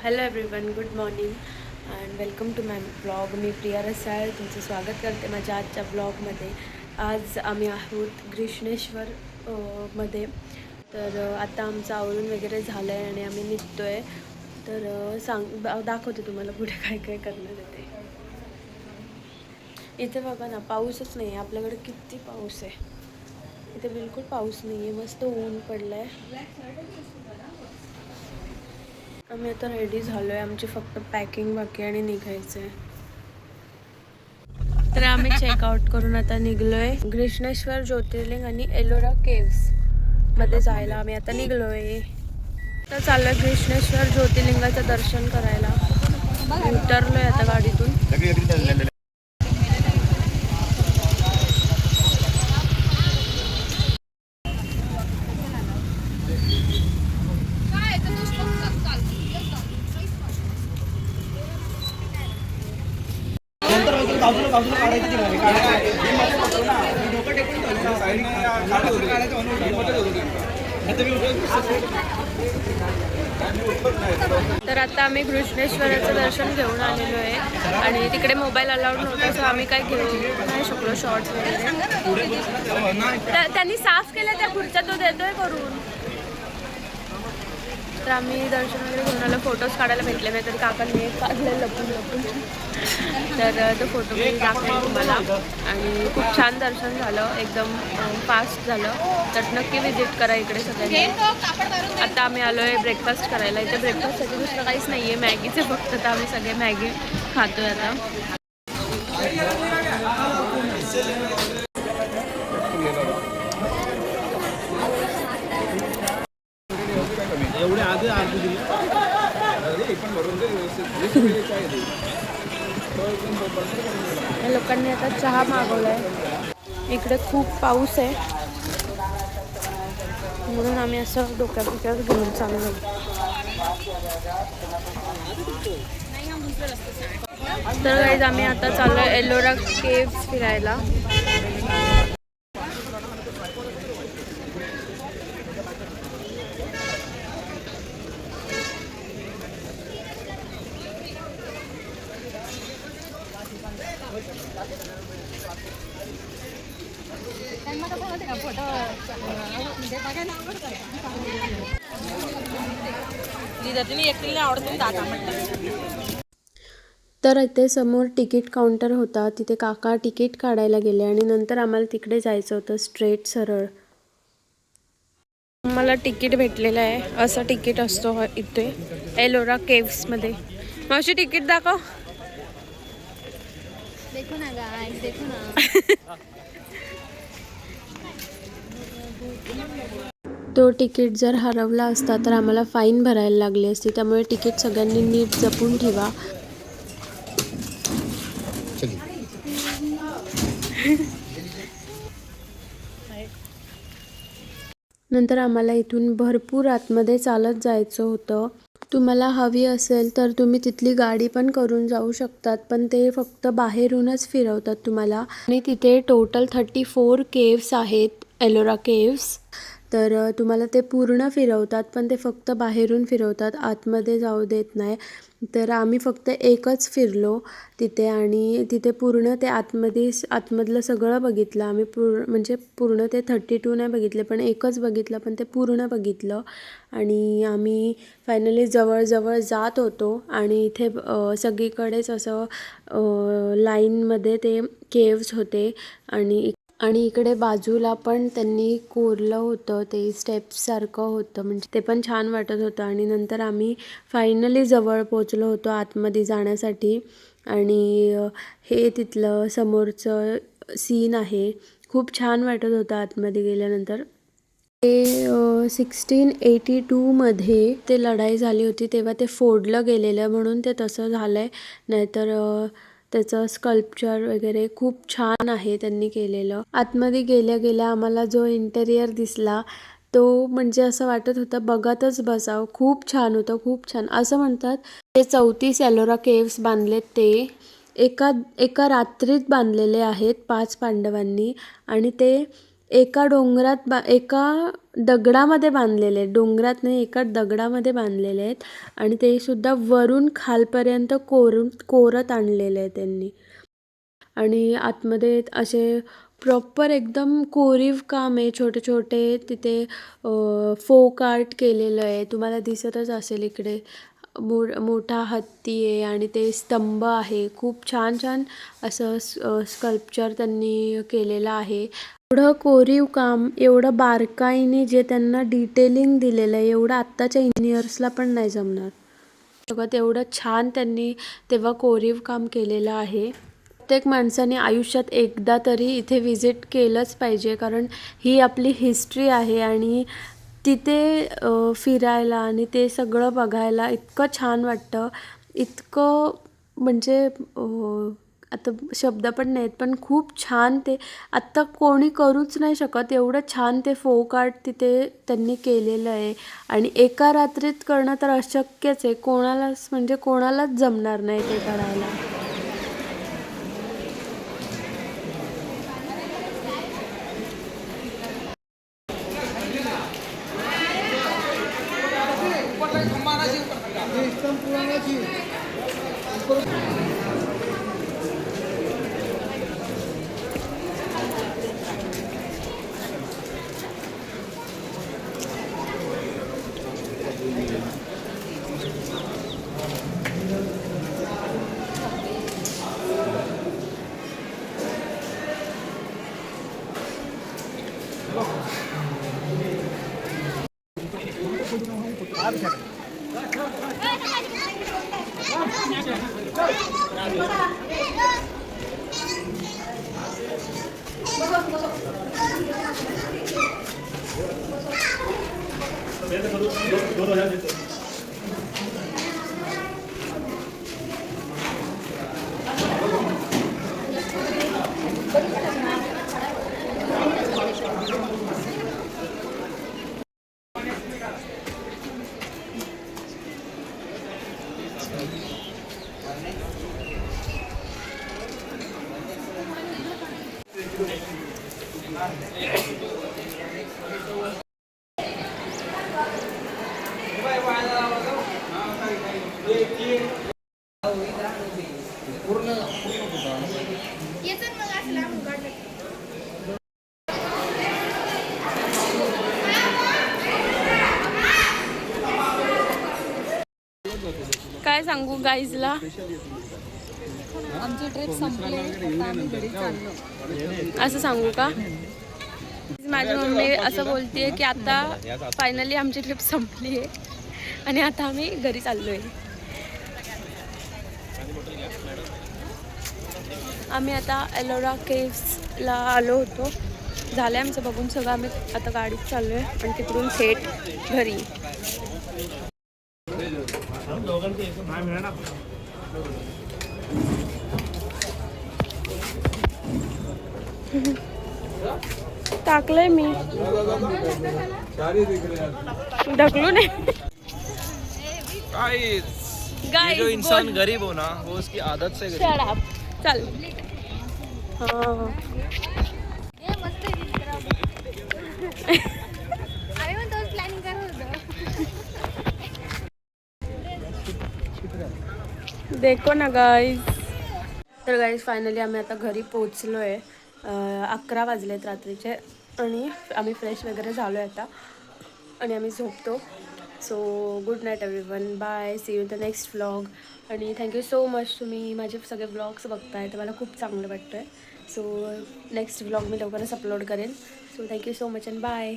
Hello everyone, good morning and welcome to my blog. मी प्रिया रसाळ तुमचं स्वागत करते माझ्या आजच्या ब्लॉगमध्ये. आज आम्ही आहोत ग्रीष्णेश्वर मध्ये. तर आता आमचं आवरून वगैरे झालं आहे आणि आम्ही निघतो आहे. तर दाखवते तुम्हाला पुढे काय काय करणार आहे ते. इथे बघा ना, पाऊसच नाही आहे. आपल्याकडे किती पाऊस आहे. इथे बिलकुल पाऊस नाही आहे, मस्त ऊन पडलं आहे. आम्ही आता रेडी झालो आहे. आमची फक्त पॅकिंग बाकी आणि निघायचं आहे. तर आम्ही चेकआउट करून आता निघलो आहे. ग्रीष्णेश्वर ज्योतिर्लिंग आणि एलोरा केव्स मध्ये जायला आम्ही आता निघलो आहे. तर चाललो आहे ग्रीष्णेश्वर ज्योतिर्लिंगाचं दर्शन करायला. उतरलो आहे आता गाडीतून. तर आता आम्ही घृष्णेश्वराचं दर्शन घेऊन आलेलो आहे आणि तिकडे मोबाईल अलाउड नव्हता, सो आम्ही काय घेऊ नाही शकलो शॉर्ट्स वगैरे. त्यांनी साफ केलं त्या खुर्च्या, तो देतोय करून. तर आम्ही दर्शन वगैरे घेऊन आलो. फोटोज काढायला भेटले नाही तरी काकांनी एक काढले लपून. तर तो फोटो मी दाखवेन तुम्हाला. आणि खूप छान दर्शन झालं, एकदम फास्ट झालं. तर नक्की विजिट करा इकडे सगळ्यांनी. आता आम्ही आलो आहे ब्रेकफास्ट करायला. इथे ब्रेकफास्टसाठी दुसरं काहीच नाही आहे, मॅगीचे फक्त. तर आम्ही सगळे मॅगी खातो आहे आता. या लोकांनी आता चहा मागवलाय. इकडे खूप पाऊस आहे म्हणून आम्ही असं डोक्यावर घेऊन चाललो. तर गाईज आम्ही आता चाललो आहे एलोरा केव्स फिरायला. तर इथे समोर तिकीट काउंटर होता. तिथे काका तिकीट काढायला गेले आणि नंतर आम्हाला तिकडे जायचं होतं स्ट्रेट सरळ. मला तिकीट भेटलेलं आहे. असं तिकीट असतो इथे एलोरा केव्समध्ये. मावशी तिकीट दाखव. देखो ना गाइस, देखो ना. तो तिकीट जर हरवला असता तर आम्हाला फाईन भरायला लागली असती. त्यामुळे तिकीट सगळ्यांनी नीट जपून ठेवा. नंतर आम्हाला इथून भरपूर आतमध्ये चालत जायचं होतं. तुम्हाला हवी असेल तर तुम्ही तिथली गाडी पण करून जाऊ शकतात, पण ते फक्त बाहेरूनच फिरवतात तुम्हाला. आणि तिथे टोटल 34 केव्स आहेत, एलोरा केव्स. तर तुम्हाला ते पूर्ण फिरवतात, पण ते फक्त बाहेरून फिरवतात, आतमध्ये जाऊ देत नाही. तर आम्ही फक्त एकच फिरलो तिथे आणि तिथे पूर्ण ते आतमधलं सगळं बघितलं आम्ही. म्हणजे पूर्ण ते 32 नाही बघितले, पण एकच बघितलं, पण ते पूर्ण बघितलं. आणि आम्ही फायनली जवळ जात होतो आणि इथे सगळीकडेच असं लाईनमध्ये ते केव्स होते. आणि इकडे बाजूला पण त्यांनी कोरलं होतं, ते स्टेप्ससारखं होतं, म्हणजे ते पण छान वाटत होतं. आणि नंतर आम्ही फायनली जवळ पोचलो होतो आतमध्ये जाण्यासाठी. आणि हे तिथलं समोरचं सीन आहे. खूप छान वाटत होतं आतमध्ये गेल्यानंतर. ते 1682मध्ये ते लढाई झाली होती, तेव्हा ते फोडलं गेलेलं म्हणून ते तसं झालं आहे. नाहीतर त्याचं स्कल्पचर वगैरे खूप छान आहे त्यांनी केलेलं. आतमध्ये गेल्या आम्हाला जो इंटेरियर दिसला तो म्हणजे असं वाटत होतं बघतच बसावं. खूप छान होतं, खूप छान. असं म्हणतात ते 34 एलोरा केव्स बांधलेत ते एका रात्रीत बांधलेले आहेत 5 पांडवांनी. आणि ते एका दगडामध्ये बांधलेले आहेत, डोंगरात नाही, एका दगडामध्ये बांधलेले आहेत आणि ते सुद्धा वरून खालपर्यंत कोरत आणलेले आहे त्यांनी. आणि आतमध्ये असे प्रॉपर एकदम कोरीव काम आहे, छोटे छोटे तिथे फोक आर्ट केलेलं आहे, तुम्हाला दिसतच असेल इकडे. मोठा हत्ती आहे आणि ते स्तंभ आहे, खूप छान छान असं स्कल्पचर त्यांनी केलेलं आहे. एवढं कोरीव काम, एवढं बारकाईने जे त्यांना डिटेलिंग दिलेलं आहे, एवढं आत्ताच्या इंजिनियर्सला पण नाही जमणार. बघा तेवढं छान त्यांनी तेव्हा कोरीव काम केलेलं आहे. प्रत्येक माणसाने आयुष्यात एकदा तरी इथे व्हिजिट केलंच पाहिजे, कारण ही आपली हिस्ट्री आहे आणि तिथे फिरायला आणि ते सगळं बघायला इतकं छान वाटतं, इतकं म्हणजे आता शब्द पण नाहीत, पण खूप छान ते आत्ता कोणी करूच नाही शकत, एवढं छान ते फोक आर्ट तिथे त्यांनी केलेलं आहे. आणि एका रात्रीत करणं तर अशक्यच आहे, कोणालाच म्हणजे कोणालाच जमणार नाही ते करायला. काय सांगू गाईजला, आमची ट्रिप संपली, आता आम्ही घरी चाललो. असं सांगू का? माझी मम्मी असं बोलते की आता फायनली आमची ट्रिप संपली आहे आणि आता आम्ही घरी चाललो आहे. आम्ही आता एलोरा केव्सला आलो होतो, झालं आमचं बघून सगळं, आम्ही आता गाडीत चाललो आहे आणि तिकडून थेट घरी. टाकलंय मी, ढकलू नये. जो इंसान गरीब हो ना वो उसकी आदत से गरीब. Shut up. चल. हाँ. देखो ना गाईज. तर गाईज फायनली आम्ही आता घरी पोचलो आहे. 11 वाजलेत रात्रीचे आणि आम्ही फ्रेश वगैरे झालो आहे आता आणि आम्ही झोपतो. So good night everyone, bye, see you in the next vlog. आणि थँक्यू सो मच, तुम्ही माझे सगळे व्लॉग्स बघताय तर मला खूप चांगलं वाटतं आहे. सो नेक्स्ट व्लॉग मी लवकरच अपलोड करेन. So thank you so much and bye.